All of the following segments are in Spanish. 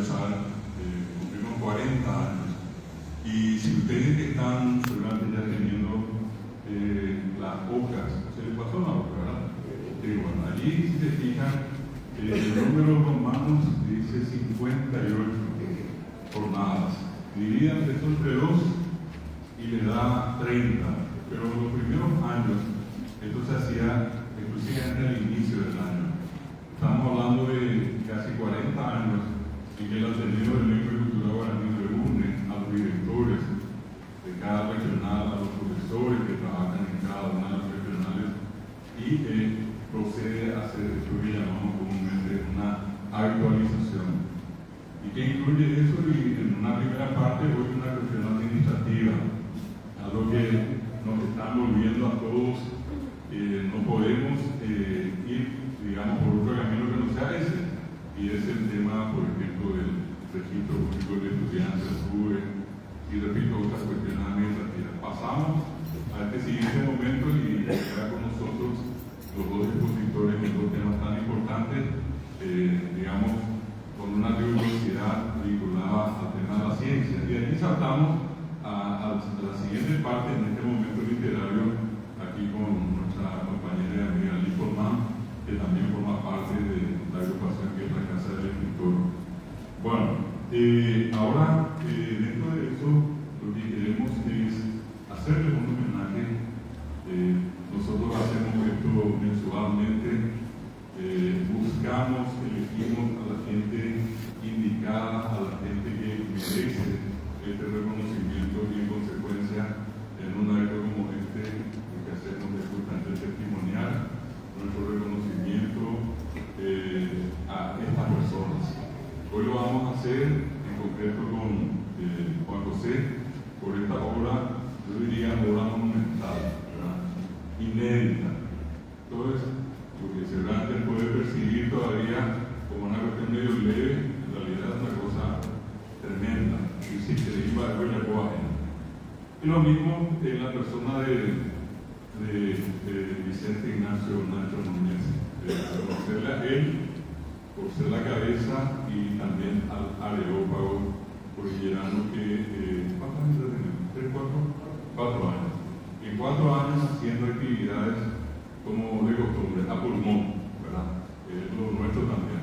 empezar, cumplimos 40 años. Y si ustedes están seguramente ya teniendo las hojas, se les pasó la hoja, ¿verdad? Bueno, allí si se fijan, el número romano dice 58 jornadas. Dividan esto entre 2 y le da 30. Pero los primeros años, esto se hacía exclusivamente al inicio del año. Estamos hablando de casi 40 años en que el Ateneo de Lengua y Cultura Guaraní reúne a los directores de cada regional, a los profesores que trabajan en cada una de las regionales y procede a hacer esto que llamamos comúnmente una actualización. ¿Y qué incluye eso? Y en una primera parte, hoy una cuestión administrativa, algo que nos están volviendo a todos, no podemos ir, digamos, por otro camino que no sea ese, y es el tema, por ejemplo, del registro público de estudiantes, SUBE, y repito, otras cuestiones administrativas. Pasamos a este siguiente momento y queda con nosotros los dos expositores en dos temas tan importantes, digamos, con una rigurosidad vinculada al tema de la ciencia. Y aquí saltamos a la siguiente parte, en este momento literario, aquí con nuestra compañera y amiga Liz Forman, que también forma parte de la agrupación que es la Casa del Escritor. Bueno, ahora, dentro de eso, lo que queremos es hacerle un homenaje. Nosotros hacemos esto mensualmente, buscamos, elegimos a la gente indicada, a la gente que merece este reconocimiento y en consecuencia, en un acto como este, lo que hacemos es justamente testimoniar nuestro reconocimiento a estas personas. Hoy lo vamos a hacer en concreto con Juan José por esta obra, yo diría obra monumental, ¿verdad? Inédita. Entonces, lo que seguramente puede percibir todavía como una cuestión medio leve, en realidad es una cosa tremenda, y si se le iba a ver la coaje. Y lo mismo en la persona de Vicente Ignacio Nacho Núñez, conocerle a él por ser la cabeza y también al areópago cordillerano que, ¿cuántos años tiene? ¿3, 4 años? En 4 años haciendo actividades como de costumbre, a pulmón, ¿verdad? Lo nuestro también.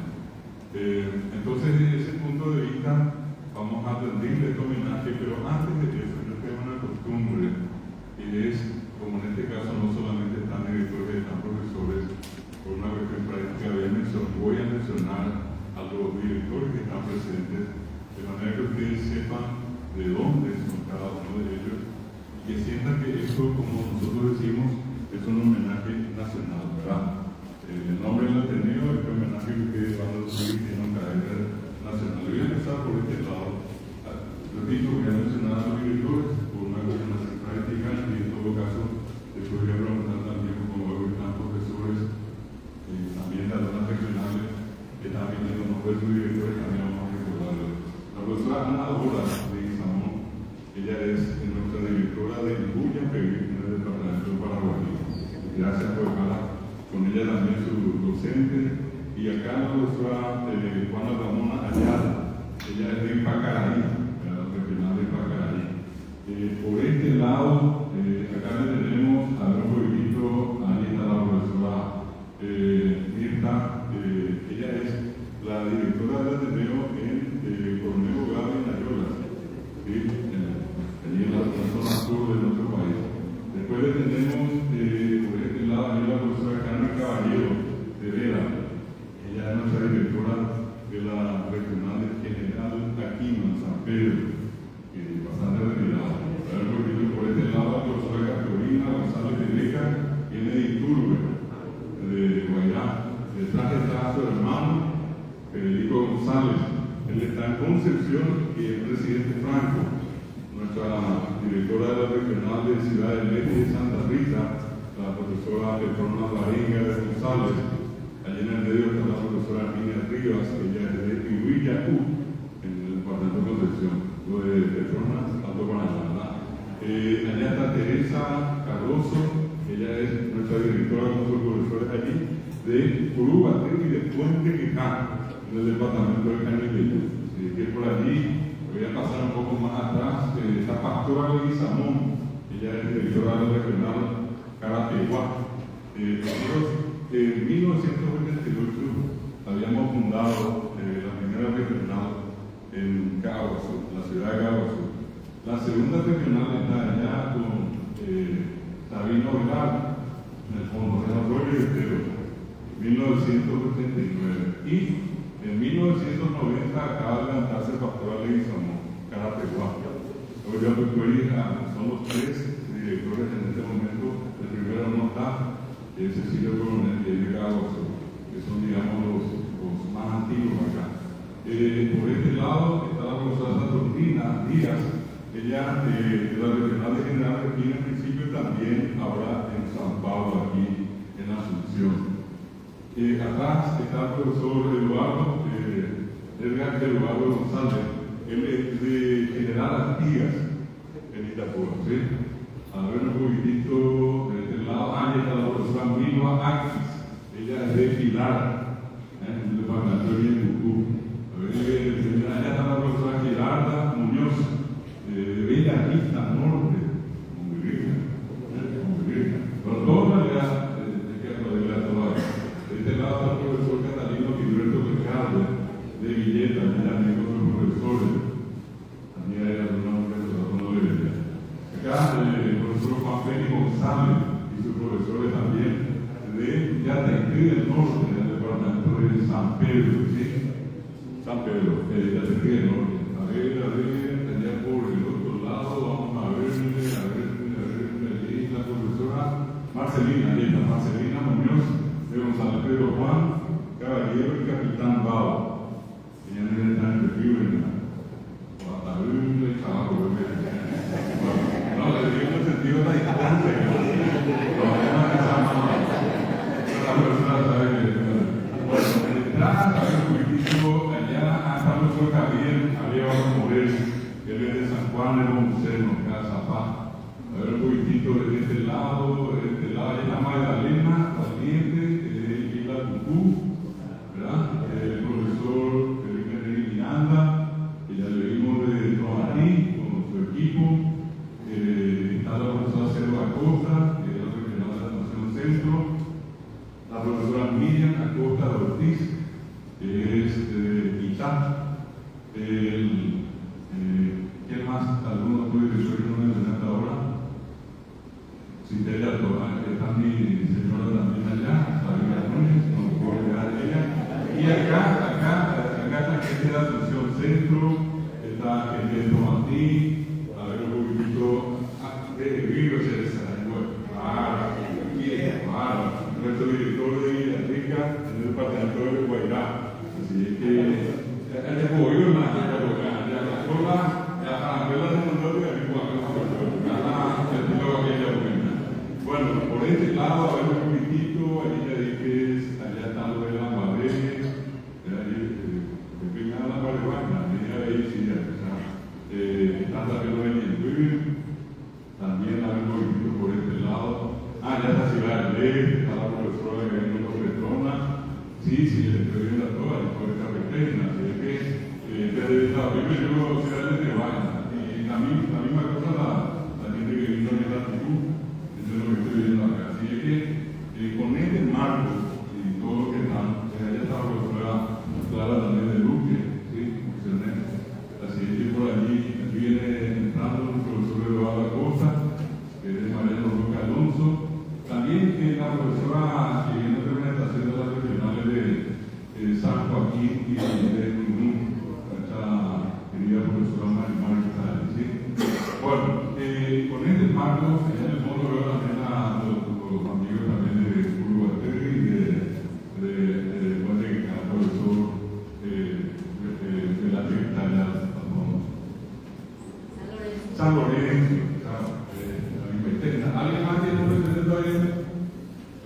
Entonces, desde ese punto de vista, vamos a rendirle este homenaje, pero antes de eso, yo tengo una costumbre, y es, como en este caso no solamente están directores, están profesores, por una cuestión práctica, voy a mencionar a los directores que están presentes, de manera que ustedes sepan de dónde son cada uno de ellos, y que sientan que esto, como nosotros decimos, es un homenaje nacional, ¿verdad? El nombre del Ateneo, este homenaje que ustedes van a recibir tiene un carácter nacional. Voy a empezar por este lado. Repito, voy a mencionar a los directores por una cuestión práctica y en todo caso les podría preguntar también cómo están profesores, también de algunas regionales que están viniendo nombres de sus directores, también vamos a recordarlos. La profesora Ana Dora de Isamón, ella es nuestra directora de Bulla, que vive en el departamento de Paraguay. Gracias por estar con ella también su docente. Y acá la profesora Juana Ramona Ayala, ella es de Pacaraí, la regional de Pacaraí. Por este lado, acá le tenemos a un poquito, ahí está la profesora Mirta, ella es la directora del Ateneo en Coronel Bogado y Nayolas, allí en la zona sur de nuestro país. Después le tenemos por este lado a la profesora Carmen Caballero de Vera. Ella es nuestra directora de la regional de General Aquino en San Pedro, bastante retirada. Por este lado, la profesora Carolina González de Beca, viene de Iturbe, de Guayá. Detrás está su hermano, Federico González. Él está en Concepción y el presidente Franco, nuestra directora de la regional de Ciudad del Este de Santa Rita, la profesora Petrona Baringa de González. Allí en el medio está la profesora Arminia Rivas, ella es de Ihuiyacú, en el departamento de Concepción. Lo de Petrona, tanto con allá. Allá está Teresa Cardoso, ella es nuestra directora como profesora allí, de Uruguay y de Puente Quijá, en el departamento de Canelillo. que por allí, voy a pasar un poco más atrás, la pastora Leguizamón, ella es directora regional Carapeguá. Nosotros en 1988 habíamos fundado la primera regional en Caguazú, la ciudad de Caguazú. La segunda regional está allá con Sabino Velar, en el fondo, en Arroyo y Estero, 1989. Y en 1990 acaba de levantarse el pastor Leguizamón, Carapeguá. Son los tres directores en este momento. El primero no está, es Cecilio Coronel, que llega a que son, digamos, los más antiguos acá. Por este lado está la profesora Saturnina Díaz, ella de la Regional de General Regina, en principio también ahora en San Pablo, aquí en Asunción. Atrás está el profesor Eduardo González, él es de General Artigas, en Itapúa, ¿sí? A ver un poquitito de este lado, ahí está la profesora Milva Axis, ella es de Pilar, en el departamento de Cucú. Allá está la profesora Gerarda Muñoz, de Bella Vista Norte, muy bien. Pero toda la realidad hay que aplaudirla toda. De este lado está el profesor Catalino Gilberto Ricardo, de Villeta, ya amigos de los profesores. También hay algunos profesores no de acá el profesor Juan Félix González y sus profesores también, de Yatequí del Norte, del departamento de San Pedro, ¿sí? San Pedro, Yatequí del Norte. A ver, allá por el otro lado, vamos a ver, la profesora Marcelina, Marcelina Muñoz, de González Pedro Juan, caballero y capitán Bau. Ella no está en el río, hasta el trabajo, no, le digo en el sentido de la distancia, la persona sabe que bueno, detrás, a ver un poquitito, allá está nuestro Javier Morel, que él es de San Juan de Monseño, Casa Paz. A ver un poquitito de este lado, allá está Magdalena, Valiente, y la Cucú, ¿verdad? El profesor Felipe Miranda, que ya le vimos de Tomatí, con su equipo. Está la profesora Cero Acosta, que es la regional de la Nación Centro, la profesora Miriam Acosta de Ortiz, que es de Itá. ¿Quién más? ¿Alguno puede decir que no mencionaste ahora? Cintelia Torán, que está mi señora también allá, Sabina Núñez, no puedo llegar a ella. Y acá está gente de Asunción Centro, está gente de Tomatí, a ver un poquitito de Río César, nuestro director de Villarrica en el departamento de Guairá. Así que el apoyo más de la escuela, la de Montoya y bueno, por este lado, a ver un poquitito, ahí ya dije, allá está lo de la madre, la marihuana, ahí sí, está también lo de Nientuir, también a ver un poquitito por este lado. Ya está Ciudad de Ley, está la profesora que viene con Petrona, sí, le estoy viendo a todas, por esta pequeña, así que desde la primera yo Ciudad de Ley, y la misma cosa la gente que vino en la actitud. Eso es lo que estoy viendo acá. Así que con este marco y todo lo que están, ya está la profesora Clara también de Luque, ¿sí? Así que por allí viene entrando el profesor Eduardo Acosta, que es de Mariano Roca Alonso. También la profesora que viene de representación de las regionales de San Joaquín y de Nunún, esta querida profesora Marimar, ¿sí? Bueno, con este marco, en el fondo veo también a los amigos también de Uruguay y de profesor de la secretaria San Lorenzo, ¿alguien más tiene un representante ahí?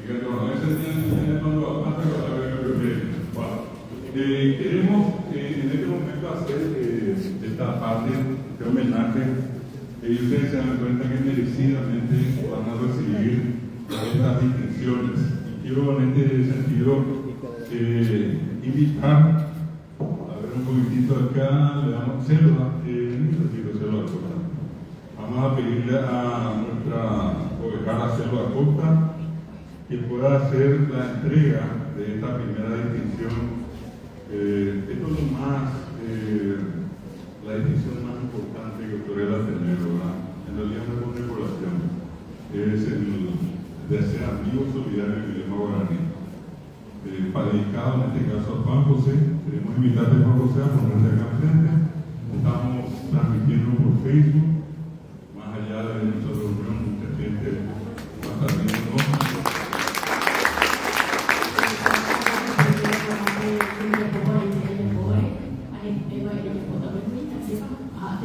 Fíjate, bueno, ese tiene el mando más queremos en este momento hacer esta parte de homenaje. Y ustedes se dan cuenta que merecidamente van a recibir estas distinciones. Y quiero en este sentido invitar a ver un poquitito momentito acá, le damos Selva, Selva Acosta. Vamos a pedirle a nuestra ovejara Selva Acosta que pueda hacer la entrega de esta primera distinción. Esto es lo más, la distinción más importante que otorga el Ateneo, ¿verdad? En realidad no es una decoración, es el de ser amigo solidario del idioma guaraní. Para dedicado en este caso a Juan José, queremos invitar a Juan José a ponerse acá frente. Estamos transmitiendo por Facebook, más allá de nuestra reunión, mucha gente va a estar viendo.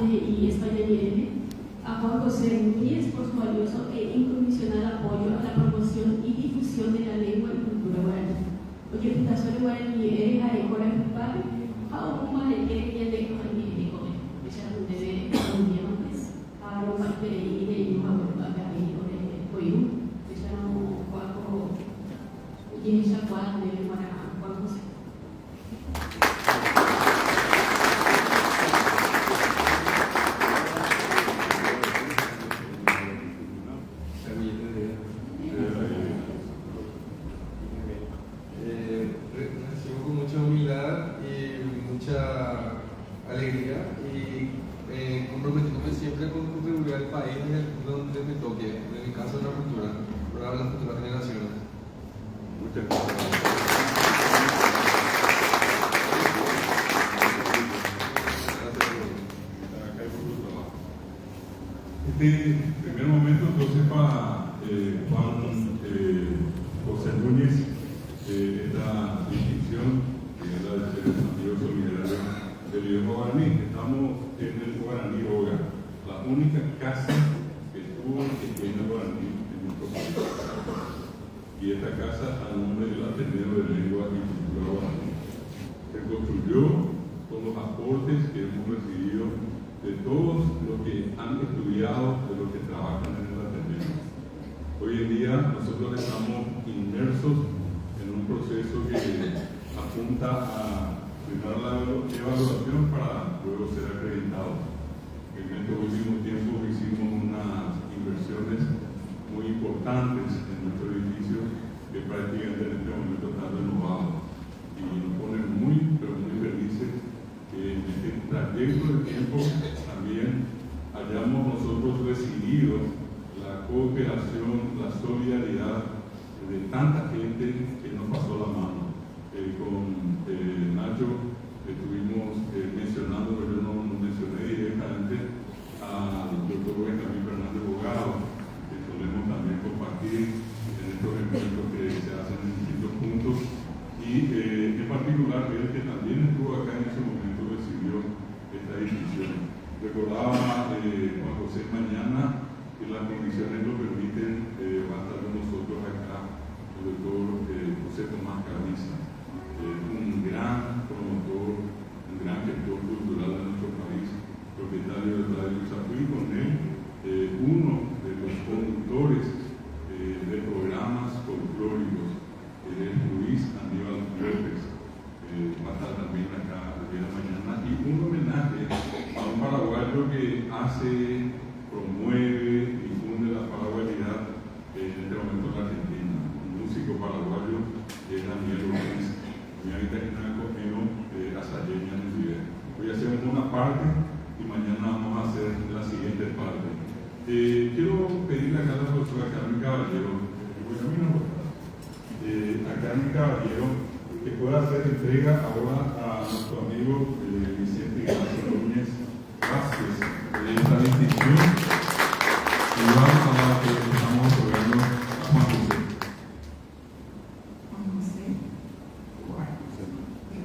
Y España viene a Juan José Núñez por su valioso e incondicional apoyo a la promoción y difusión de la lengua y cultura guaraní. Porque la zona guaraní es la écora principal, a un más de que viene con el de comer. Ella no debe un día más, a lo más de ir y no a la vida de Coyú. Ella no cuaco, y ella cuando debe para Juan José. Este primer momento, entonces, para Juan José Núñez, esta distinción, que es la de ser amigo solidario del idioma guaraní. Estamos en el Guaraní Hogar, la única casa que tuvo que tiene guaraní en nuestro país. Y esta casa, a nombre del Ateneo de Lengua y Cultura Guaraní, se construyó con los aportes que hemos recibido de todos los que han estudiado, de los que trabajan en el Ateneo. Hoy en día nosotros estamos inmersos en un proceso que apunta a primero la evaluación para luego ser acreditados. En estos últimos tiempos hicimos unas inversiones muy importantes en nuestro edificio que prácticamente en este momento está renovado y nos pone muy, pero muy felices que en este trayecto de tiempo también hayamos nosotros recibido la cooperación, la solidaridad de tanta gente que nos pasó la mano. Con Nacho estuvimos mencionando, pero yo no mencioné directamente al doctor Benjamín Fernández Bogado, que solemos también compartir en estos encuentros que se hacen en distintos puntos, y en particular él que también estuvo acá en ese momento recibió esta distinción. Recordaba Juan José mañana que las condiciones lo permiten, va a estar con nosotros acá el doctor José Tomás Carniza, un gran promotor, un gran gestor cultural de nuestro país, propietario de Radio Zapuí, con él uno de los conductores de programas folclóricos, es Luis Aníbal López, va a estar también acá el día de mañana, y un homenaje a un paraguayo que hace, promueve, difunde la paraguayidad en este momento en la Argentina, un músico paraguayo que es Daniel López, mi habitación conmigo, Azayeña en el video. Hoy hacemos una parte y mañana vamos a hacer la siguiente parte. Quiero pedirle acá a la profesora Carmen Caballero, a Carmen Caballero, que pueda hacer entrega ahora a nuestro amigo Vicente Ignacio Núñez Vázquez de esta distinción, y vamos a la que estamos otorgando a Juan José.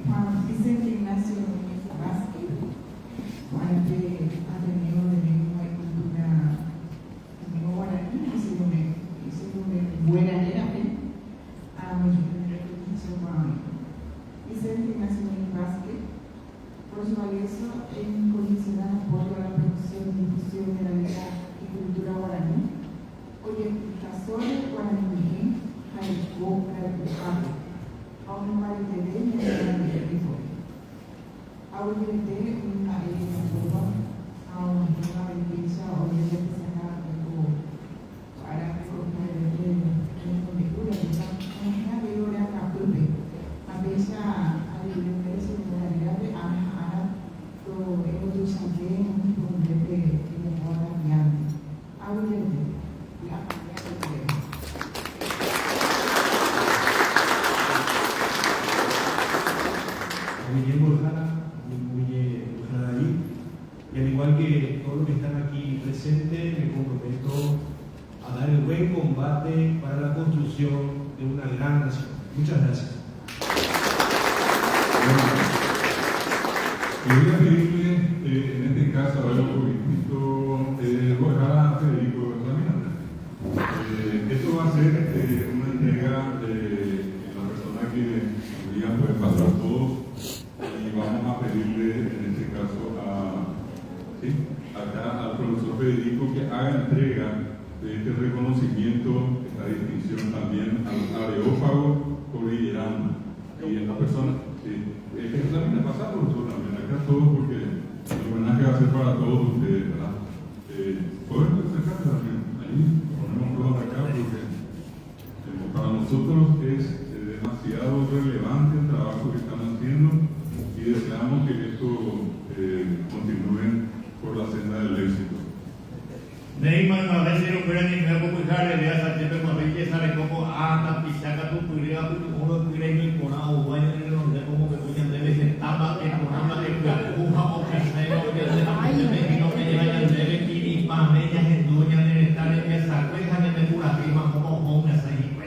Juan Vicente Ignacio Núñez Vázquez, Juan que ha tenido de lengua y cultura guaraní, hizo una buena era a Juan Vicente Ignacio Núñez Vázquez, por su valioso e incondicional apoyo a la producción y difusión de la lengua y cultura guaraní, oye, Tasore Guaraní, Jaico, Aún más de obviamente una belleza, obviamente sacar para recoger una lectura, una figura capture, a veces a nivel de de Ana, lo hemos sabido un problema que me va a cambiar. Obviamente, la familia y al igual que todos los que están aquí presentes, me comprometo a dar el buen combate para la construcción de una gran nación. Muchas gracias. Voy a pedirle, en este caso, a un poquitito, a Federico Ramírez. Esto va a ser una entrega de la persona que podrían poder pasar todos y vamos a pedirle, en este caso, acá al profesor Federico que haga entrega de este reconocimiento, esta distinción también al Areópago cordillerano y en la persona. Es que también ha pasado, profesor, también acá todos, porque el homenaje va a ser para todos ustedes, ¿verdad? Pueden acercarse también, ahí ponemos todos acá, porque para nosotros es demasiado relevante el trabajo que están haciendo y deseamos que esto continúe por la senda del éxito. Neymar no va a ser un gran ejemplo popular de la gente con riqueza de cómo anda pisando tu cuidado tu uno cuida y con agua y no de cómo que pueden debe ser tapa que con una de la puja o que se lo que se hace no me lleva ya debe y para ellas en dueña de estar en esa cueja de pura prima como una saída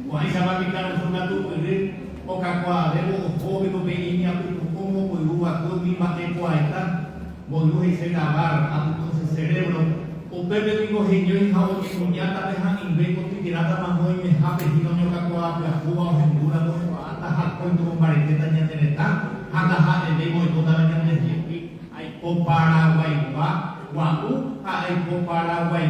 o ahí se va a picar un gato pues o cacua debo o joven o pequeña como muy uva con mi mate cuaita volvió a se lavar a tu cerebro o Pepe digo genio y jabo que coñata deja invengo que tirada más hoy me jape y no me caco a Cuba o Hendura no anda jaco y como mareteta ya de neta anda jate digo y toda la gente de hay po Paraguay guau hay po Paraguay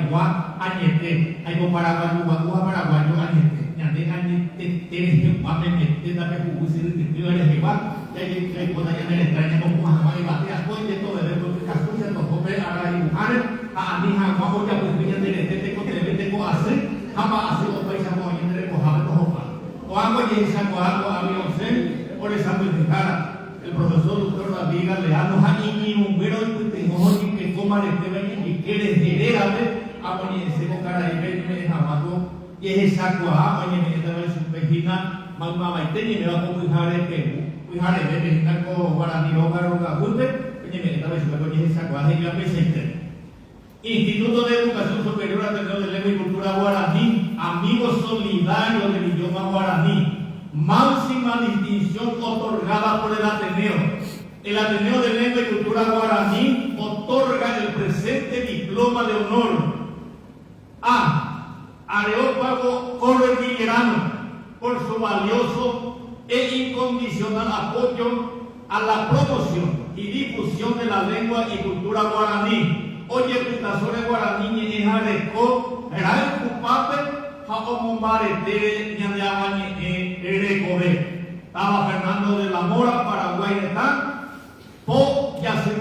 añete hay po Paraguay guau paraguayo añete ya de añete tienes que pape mete da que pusi de tío eres igual ya que pueda ya me extraña como jamás y batea hoy de todo de lo que casucha to cope a dibujar a mi hija guapo ya pues viene de este con de tengo hace jamás hace un país como en el cojado o hago y esa algo a mi once por esa multiplicar el profesor doctor David Leano Janini un güero y tengo que coma de este y quiere heredar a poner ese cara y me jamado y esa cuá oye me estaba en su pejina mamá y tenía me va a compujar el que pujar el que está con guaraní o garoga golpe oye me estaba en su pejina esa cuá y yo me Instituto de Educación Superior Ateneo de Lengua y Cultura Guaraní, amigo solidario del idioma guaraní, máxima distinción otorgada por el Ateneo. El Ateneo de Lengua y Cultura Guaraní otorga el presente diploma de honor a Areópago cordillerano por su valioso e incondicional apoyo a la promoción y difusión de la lengua y cultura guaraní. Oye, putazones guaraní es areco, era el cupape, jaomo marete, ñandeaban erecobe. Estaba Fernando de la Mora, Paraguay de Tan, po, ya se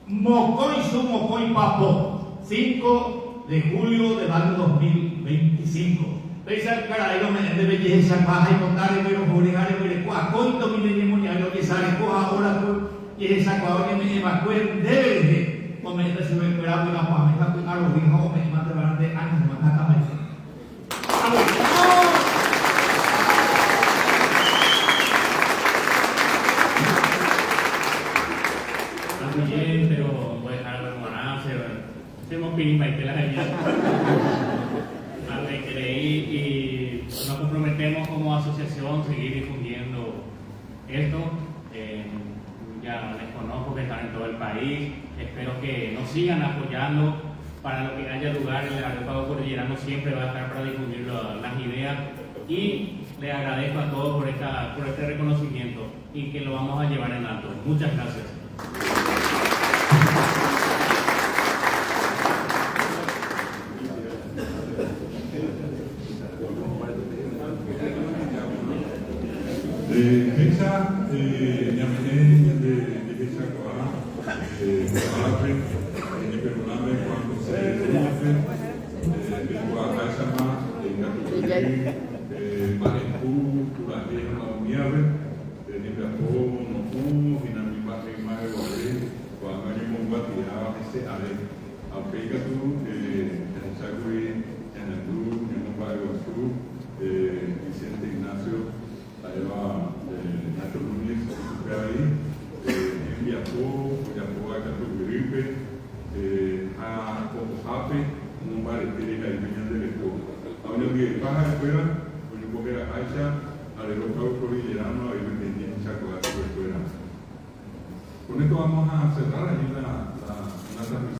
mocoy su mocoy papo, 5 de julio del año 2025. Veis al carajo, me debe belleza, baja y contar, y pero jugar, y pero cuacoito, mi demonio, que sale, coja ahora, y esa cuadra que me evacúe, debe de. Comenta si me esperaba y la familia a los hijos me mata durante años más acá Está muy bien, pero voy a dejar de hermanarse. Hacemos pinima y te la gallina. Y nos comprometemos como asociación a seguir difundiendo esto. Ya les conozco que están en todo el país. Espero que nos sigan apoyando para lo que haya lugar. El Areópago cordillerano siempre va a estar para difundir las ideas y les agradezco a todos por este reconocimiento y que lo vamos a llevar en alto. Muchas gracias. Hecha, Yamené, de Hecha Coa, Coape, Niperuname, cuando se conoce, Coacachama, Gaturí, Marencu, Turajé, Mauniave, Niperapó, Nopu, Hinamimaje, Maje, Guaré, Coamari, Monguatia, ese Ale, Apegatu, Chagui, Yanatú, Yamupai, Guasú, Vicente Ignacio, Eva Nacho Núñez, que ahí, envió a Catugripe, a Cotojape, un bar de Tele Caribeña de Lepo. Ahora que baja escuela, pues yo creo que era Aicha, a la Europa Cordillerano, ahí me tenía en Chaco, a la escuela. Con esto vamos a cerrar ahí una transmisión.